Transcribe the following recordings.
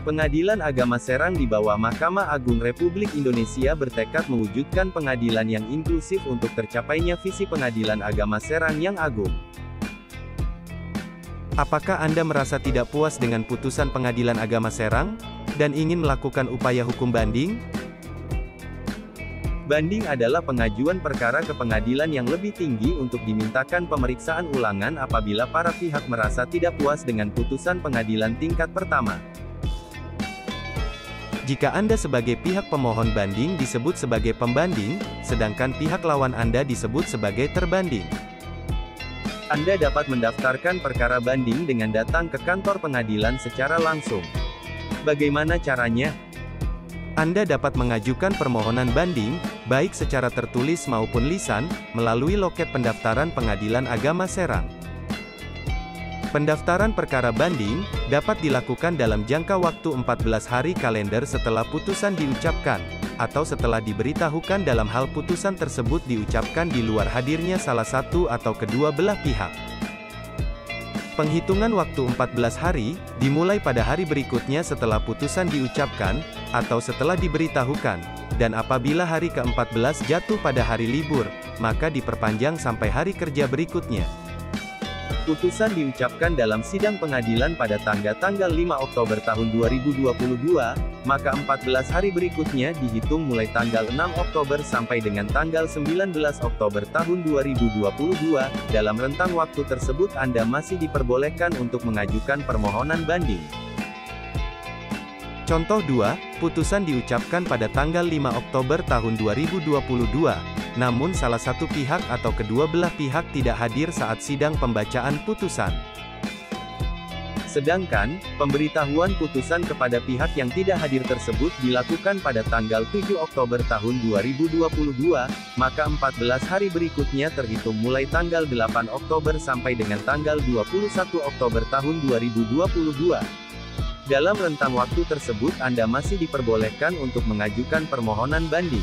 Pengadilan Agama Serang di bawah Mahkamah Agung Republik Indonesia bertekad mewujudkan pengadilan yang inklusif untuk tercapainya visi Pengadilan Agama Serang yang agung. Apakah Anda merasa tidak puas dengan putusan Pengadilan Agama Serang, dan ingin melakukan upaya hukum banding? Banding adalah pengajuan perkara ke pengadilan yang lebih tinggi untuk dimintakan pemeriksaan ulangan apabila para pihak merasa tidak puas dengan putusan pengadilan tingkat pertama. Jika Anda sebagai pihak pemohon banding disebut sebagai pembanding, sedangkan pihak lawan Anda disebut sebagai terbanding. Anda dapat mendaftarkan perkara banding dengan datang ke kantor pengadilan secara langsung. Bagaimana caranya? Anda dapat mengajukan permohonan banding, baik secara tertulis maupun lisan, melalui loket pendaftaran Pengadilan Agama Serang. Pendaftaran perkara banding dapat dilakukan dalam jangka waktu 14 hari kalender setelah putusan diucapkan, atau setelah diberitahukan dalam hal putusan tersebut diucapkan di luar hadirnya salah satu atau kedua belah pihak. Penghitungan waktu 14 hari, dimulai pada hari berikutnya setelah putusan diucapkan, atau setelah diberitahukan, dan apabila hari ke-14 jatuh pada hari libur, maka diperpanjang sampai hari kerja berikutnya. Putusan diucapkan dalam sidang pengadilan pada tanggal 5 Oktober tahun 2022, maka 14 hari berikutnya dihitung mulai tanggal 6 Oktober sampai dengan tanggal 19 Oktober tahun 2022. Dalam rentang waktu tersebut Anda masih diperbolehkan untuk mengajukan permohonan banding. Contoh 2, putusan diucapkan pada tanggal 5 Oktober tahun 2022, namun salah satu pihak atau kedua belah pihak tidak hadir saat sidang pembacaan putusan. Sedangkan, pemberitahuan putusan kepada pihak yang tidak hadir tersebut dilakukan pada tanggal 7 Oktober tahun 2022, maka 14 hari berikutnya terhitung mulai tanggal 8 Oktober sampai dengan tanggal 21 Oktober tahun 2022. Dalam rentang waktu tersebut Anda masih diperbolehkan untuk mengajukan permohonan banding.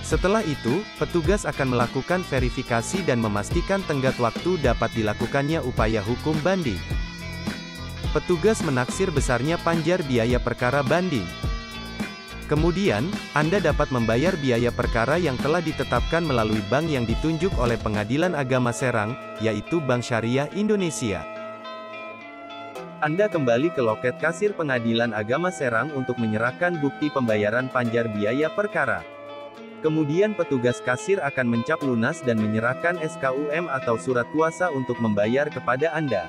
Setelah itu, petugas akan melakukan verifikasi dan memastikan tenggat waktu dapat dilakukannya upaya hukum banding. Petugas menaksir besarnya panjar biaya perkara banding. Kemudian, Anda dapat membayar biaya perkara yang telah ditetapkan melalui bank yang ditunjuk oleh Pengadilan Agama Serang, yaitu Bank Syariah Indonesia. Anda kembali ke loket kasir Pengadilan Agama Serang untuk menyerahkan bukti pembayaran panjar biaya perkara. Kemudian petugas kasir akan mencap lunas dan menyerahkan SKUM atau surat kuasa untuk membayar kepada Anda.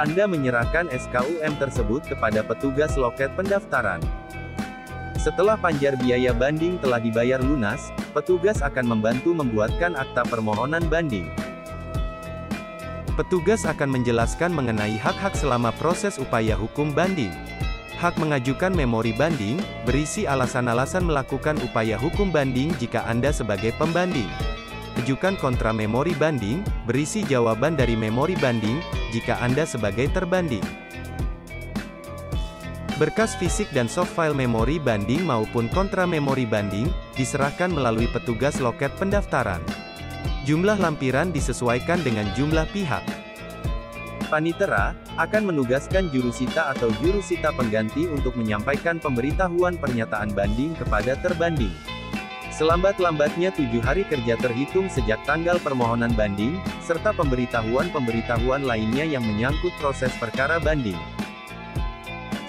Anda menyerahkan SKUM tersebut kepada petugas loket pendaftaran. Setelah panjar biaya banding telah dibayar lunas, petugas akan membantu membuatkan akta permohonan banding. Petugas akan menjelaskan mengenai hak-hak selama proses upaya hukum banding. Hak mengajukan memori banding, berisi alasan-alasan melakukan upaya hukum banding jika Anda sebagai pembanding. Ajukan kontra memori banding, berisi jawaban dari memori banding, jika Anda sebagai terbanding. Berkas fisik dan soft file memori banding maupun kontra memori banding, diserahkan melalui petugas loket pendaftaran. Jumlah lampiran disesuaikan dengan jumlah pihak. Panitera akan menugaskan jurusita atau jurusita pengganti untuk menyampaikan pemberitahuan pernyataan banding kepada terbanding. Selambat-lambatnya 7 hari kerja terhitung sejak tanggal permohonan banding, serta pemberitahuan-pemberitahuan lainnya yang menyangkut proses perkara banding.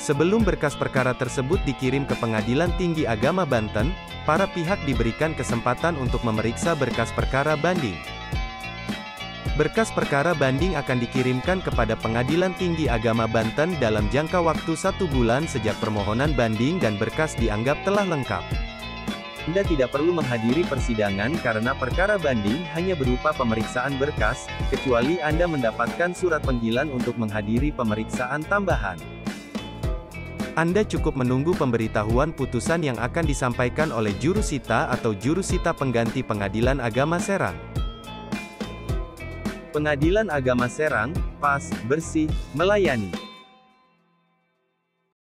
Sebelum berkas perkara tersebut dikirim ke Pengadilan Tinggi Agama Banten, para pihak diberikan kesempatan untuk memeriksa berkas perkara banding. Berkas perkara banding akan dikirimkan kepada Pengadilan Tinggi Agama Banten dalam jangka waktu 1 bulan sejak permohonan banding dan berkas dianggap telah lengkap. Anda tidak perlu menghadiri persidangan karena perkara banding hanya berupa pemeriksaan berkas, kecuali Anda mendapatkan surat panggilan untuk menghadiri pemeriksaan tambahan. Anda cukup menunggu pemberitahuan putusan yang akan disampaikan oleh jurusita atau jurusita pengganti Pengadilan Agama Serang. Pengadilan Agama Serang, pas, bersih, melayani.